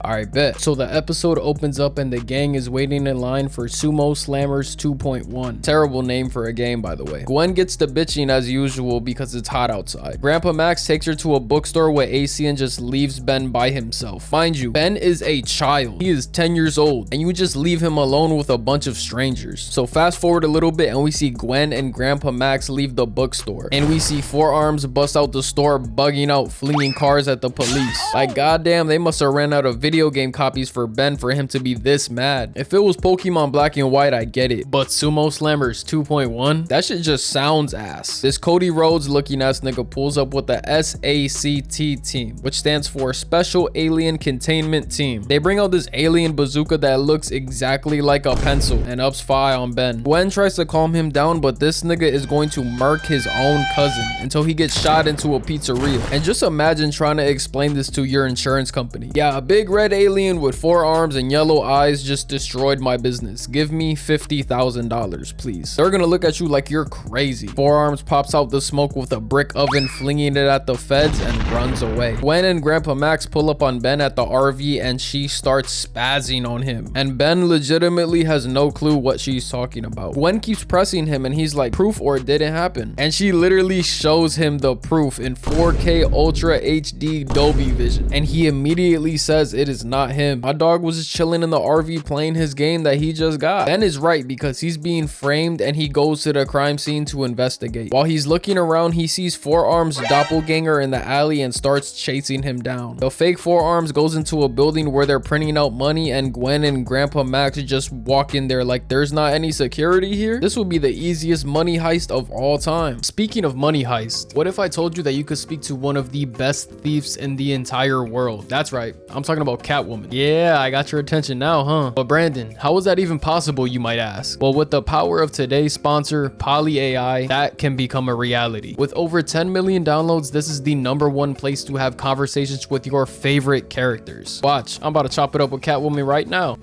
Alright, bet. So the episode opens up and the gang is waiting in line for Sumo Slammers 2.1. Terrible name for a game, by the way. Gwen gets the bitching as usual because it's hot outside. Grandpa Max takes her to a bookstore with AC and just leaves Ben by himself. Mind you, Ben is a child. He is 10 years old and you just leave him alone with a bunch of strangers. So fast forward a little bit and we see Gwen and Grandpa Max leave the bookstore. And we see Forearms bust out the store, bugging out, flinging cars at the police. Like, goddamn, they must have ran out of video game copies for Ben for him to be this mad. If it was Pokemon Black and White, I get it. But Sumo Slammers 2.1? That shit just sounds ass. This Cody Rhodes looking ass nigga pulls up with the SACT team, which stands for Special Alien Containment Team. They bring out this alien bazooka that looks exactly like a pencil and ups fire on Ben. Gwen tries to calm him down, but this nigga is going to murk his own cousin until he gets shot into a pizzeria. And just imagine trying to explain this to your insurance company. Yeah, a big red alien with 4 arms and yellow eyes just destroyed my business. Give me $50,000, please. They're gonna look at you like you're crazy. Forearms pops out the smoke with a brick oven, flinging it at the feds and runs away. Gwen and Grandpa Max pull up on Ben at the RV and she starts spazzing on him. And Ben legitimately has no clue what she's talking about. Gwen keeps pressing him and he's like, proof or it didn't happen. And she literally shows him the proof in 4K Ultra HD Dolby Vision. And he immediately says it is not him. My dog was just chilling in the RV playing his game that he just got. Ben is right because he's being framed and he goes to the crime scene to investigate. While he's looking around, he sees Forearms' doppelganger in the alley and starts chasing him down. The fake Forearms goes into a building where they're printing out money and Gwen and Grandpa Max just walk in there like there's not any security here. This would be the easiest money heist of all time. Speaking of money heist, what if I told you that you could speak to one of the best thieves in the entire world? That's right, I'm talking about Catwoman. Yeah, I got your attention now, huh? But Brandon, how is that even possible, you might ask? Well, with the power of today's sponsor, Poly AI, that can become a reality. With over 10 million downloads, this is the #1 place to have conversations with your favorite characters. Watch, I'm about to chop it up with Catwoman right now.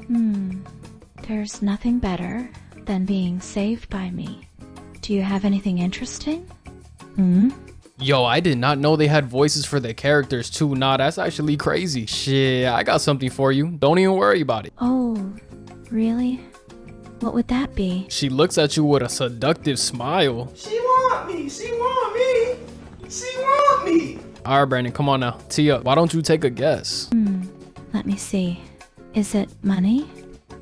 There's nothing better than being saved by me. Do you have anything interesting? Yo, I did not know they had voices for the characters too. Nah, that's actually crazy. Shit, I got something for you. Don't even worry about it. Oh, really? What would that be? She looks at you with a seductive smile. She want me. She want me. She want me. All right, Brandon, come on now. Tee up. Why don't you take a guess? Let me see. Is it money?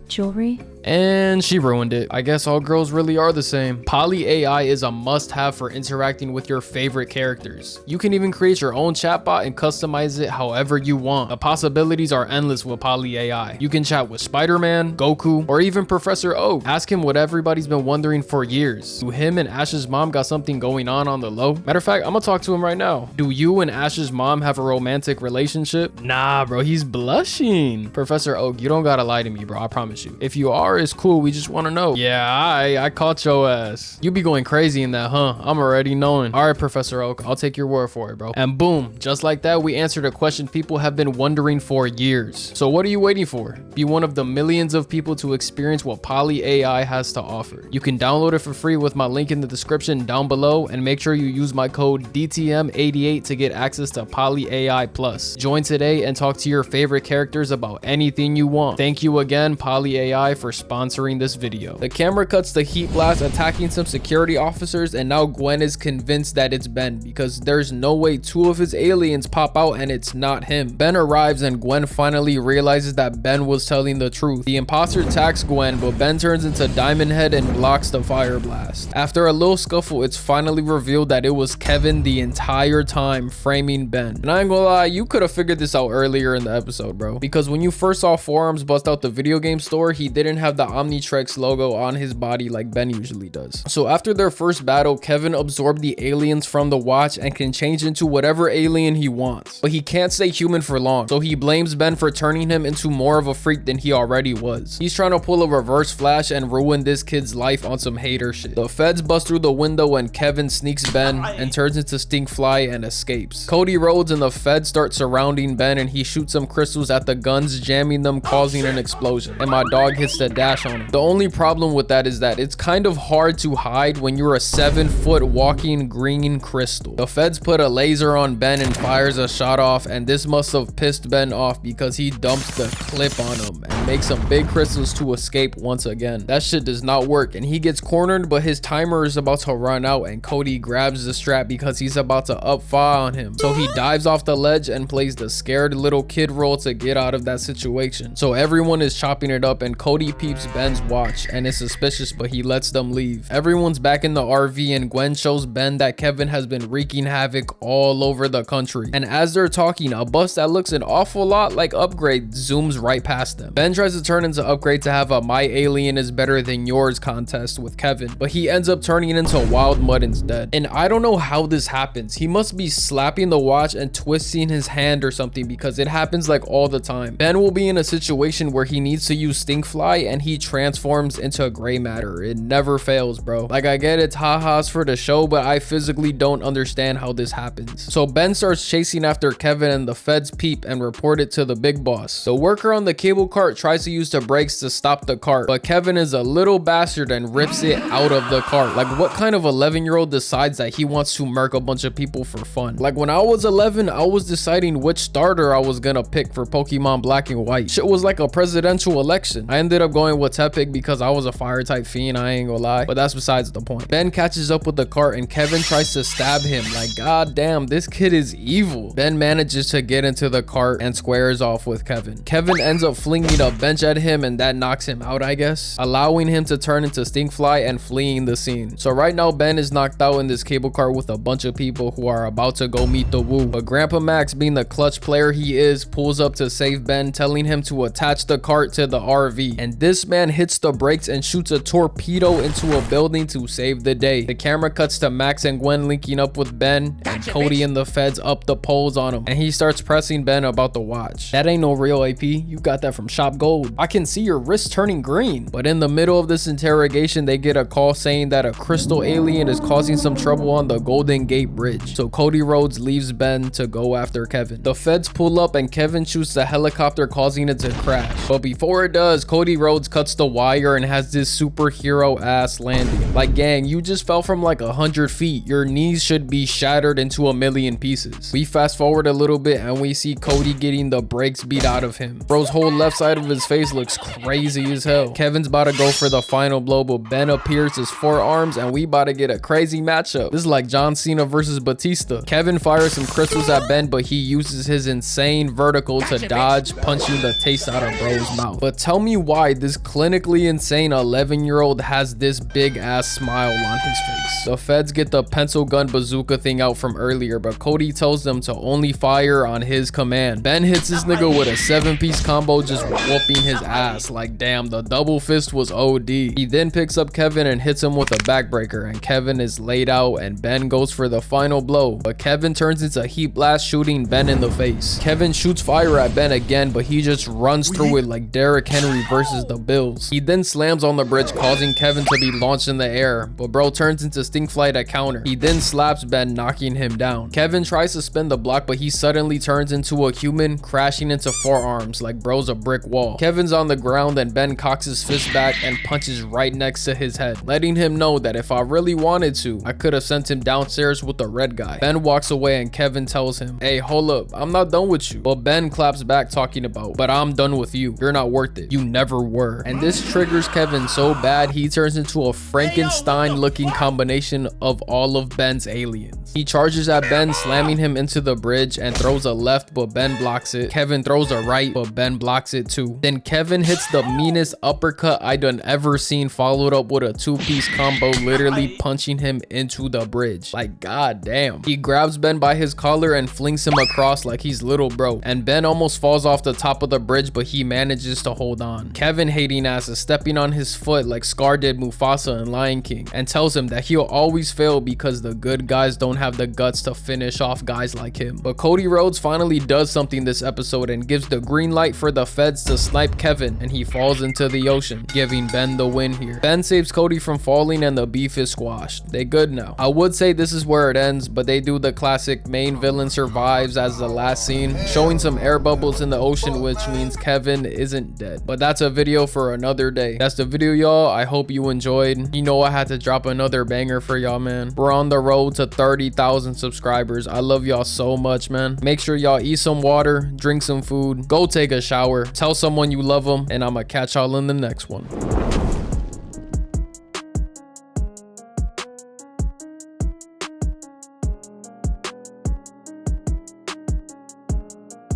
Jewelry? And she ruined it. I guess all girls really are the same. Poly AI is a must-have for interacting with your favorite characters. You can even create your own chatbot and customize it however you want. The possibilities are endless with Poly AI. You can chat with Spider-Man, Goku, or even Professor Oak. Ask him what everybody's been wondering for years. Do him and Ash's mom got something going on the low? Matter of fact, I'm gonna talk to him right now. Do you and Ash's mom have a romantic relationship? Nah, bro, he's blushing. Professor Oak, you don't gotta lie to me, bro. I promise you. If you are, it's cool. We just want to know. Yeah, I caught your ass. You be going crazy in that, huh? I'm already knowing. All right, Professor Oak, I'll take your word for it, bro. And boom, just like that, we answered a question people have been wondering for years. So what are you waiting for? Be one of the millions of people to experience what Poly AI has to offer. You can download it for free with my link in the description down below, and make sure you use my code DTM88 to get access to Poly AI Plus. Join today and talk to your favorite characters about anything you want. Thank you again, Poly AI, for sponsoring this video. The camera cuts the heat blast attacking some security officers, and now Gwen is convinced that it's Ben because there's no way 2 of his aliens pop out and it's not him. Ben arrives and Gwen finally realizes that Ben was telling the truth. The imposter attacks Gwen, but Ben turns into Diamond Head and blocks the fire blast. After a little scuffle, it's finally revealed that it was Kevin the entire time framing Ben. And I ain't gonna lie, you could have figured this out earlier in the episode, bro, because when you first saw Forearms bust out the video game store, he didn't have the Omnitrix logo on his body like Ben usually does. So after their first battle, Kevin absorbed the aliens from the watch and can change into whatever alien he wants. But he can't stay human for long, so he blames Ben for turning him into more of a freak than he already was. He's trying to pull a reverse Flash and ruin this kid's life on some hater shit. The feds bust through the window and Kevin sneaks Ben and turns into Stinkfly and escapes. Cody Rhodes and the feds start surrounding Ben and he shoots some crystals at the guns, jamming them, causing an explosion. And my dog hits the gash on him. The only problem with that is that it's kind of hard to hide when you're a 7-foot walking green crystal. The feds put a laser on Ben and fires a shot off, and this must have pissed Ben off because he dumps the clip on him and makes some big crystals to escape once again. That shit does not work, and he gets cornered, but his timer is about to run out, and Cody grabs the strap because he's about to up fire on him. So he dives off the ledge and plays the scared little kid role to get out of that situation. So everyone is chopping it up, and Cody peeps Ben's watch and is suspicious, but he lets them leave. Everyone's back in the RV, and Gwen shows Ben that Kevin has been wreaking havoc all over the country. And as they're talking, a bus that looks an awful lot like Upgrade zooms right past them. Ben tries to turn into Upgrade to have a "my alien is better than yours" contest with Kevin, but he ends up turning into Wild Mud instead. And I don't know how this happens. He must be slapping the watch and twisting his hand or something, because it happens like all the time. Ben will be in a situation where he needs to use Stinkfly and he transforms into gray matter. It never fails, bro. Like, I get it's ha-has for the show, but I physically don't understand how this happens. So Ben starts chasing after Kevin, and the feds peep and report it to the big boss. The worker on the cable cart tries to use the brakes to stop the cart, but Kevin is a little bastard and rips it out of the cart. Like, what kind of 11-year-old decides that he wants to murk a bunch of people for fun? Like, when I was 11, I was deciding which starter I was gonna pick for Pokemon Black and White. Shit was like a presidential election. I ended up going with Tepig because I was a fire type fiend, I ain't gonna lie, but that's besides the point. Ben catches up with the cart, and Kevin tries to stab him. Like, god damn, this kid is evil. Ben manages to get into the cart and squares off with Kevin. Kevin ends up flinging a bench at him, and that knocks him out, I guess, allowing him to turn into Stinkfly and fleeing the scene. So right now Ben is knocked out in this cable car with a bunch of people who are about to go meet the Woo, but Grandpa Max, being the clutch player he is, pulls up to save Ben, telling him to attach the cart to the RV, and this man hits the brakes and shoots a torpedo into a building to save the day. The camera cuts to Max and Gwen linking up with Ben, and Cody and the feds up the poles on him, and he starts pressing Ben about the watch. That ain't no real AP, you got that from Shop Gold. I can see your wrist turning green. But in the middle of this interrogation, they get a call saying that a crystal alien is causing some trouble on the Golden Gate Bridge. So Cody Rhodes leaves Ben to go after Kevin. The feds pull up, and Kevin shoots the helicopter, causing it to crash. But before it does, Cody Rhodes cuts the wire and has this superhero ass landing. Like, gang, you just fell from like 100 feet. Your knees should be shattered into a million pieces. We fast forward a little bit, and we see Cody getting the brakes beat out of him. Bro's whole left side of his face looks crazy as hell. Kevin's about to go for the final blow, but Ben appears his forearms, and we about to get a crazy matchup. This is like John Cena versus Batista. Kevin fires some crystals at Ben, but he uses his insane vertical to dodge, punching the taste out of Bro's mouth. But tell me why this clinically insane 11-year-old has this big ass smile on his face. The feds get the pencil gun bazooka thing out from earlier, but Cody tells them to only fire on his command. Ben hits this nigga with a 7-piece combo, just whooping his ass. Like, damn, the double fist was OD. He then picks up Kevin and hits him with a backbreaker, and Kevin is laid out, and Ben goes for the final blow, but Kevin turns into heat blast, shooting Ben in the face. Kevin shoots fire at Ben again, but he just runs through it like Derrick Henry versus the Bills. He then slams on the bridge, causing Kevin to be launched in the air, but bro turns into Stinkfly to counter. He then slaps Ben, knocking him down. Kevin tries to spin the block, but he suddenly turns into a human, crashing into forearms like bro's a brick wall. Kevin's on the ground, and Ben cocks his fist back and punches right next to his head, letting him know that if I really wanted to, I could have sent him downstairs with the red guy. Ben walks away, and Kevin tells him, hey, hold up, I'm not done with you. But Ben claps back, talking about, but I'm done with you. You're not worth it. You never were. And this triggers Kevin so bad, he turns into a Frankenstein looking combination of all of Ben's aliens. He charges at Ben, slamming him into the bridge, and throws a left, but Ben blocks it. Kevin throws a right, but Ben blocks it too. Then Kevin hits the meanest uppercut I done ever seen, followed up with a 2-piece combo, literally punching him into the bridge. Like, god damn. He grabs Ben by his collar and flings him across like he's little bro, and Ben almost falls off the top of the bridge, but he manages to hold on. Kevin hating ass is stepping on his foot like Scar did Mufasa in Lion King, and tells him that he'll always fail because the good guys don't have the guts to finish off guys like him. But Cody Rhodes finally does something this episode and gives the green light for the feds to snipe Kevin and he falls into the ocean, giving Ben the win here. Ben saves Cody from falling and the beef is squashed. They good now. I would say this is where it ends, but they do the classic main villain survives as the last scene, showing some air bubbles in the ocean, which means Kevin isn't dead. But that's a video for another day. That's the video, y'all. I hope you enjoyed. You know I had to drop another banger for y'all, man. We're on the road to 30,000 subscribers. I love y'all so much, man. Make sure y'all eat some water, drink some food, go take a shower, tell someone you love them, and I'ma catch y'all in the next one.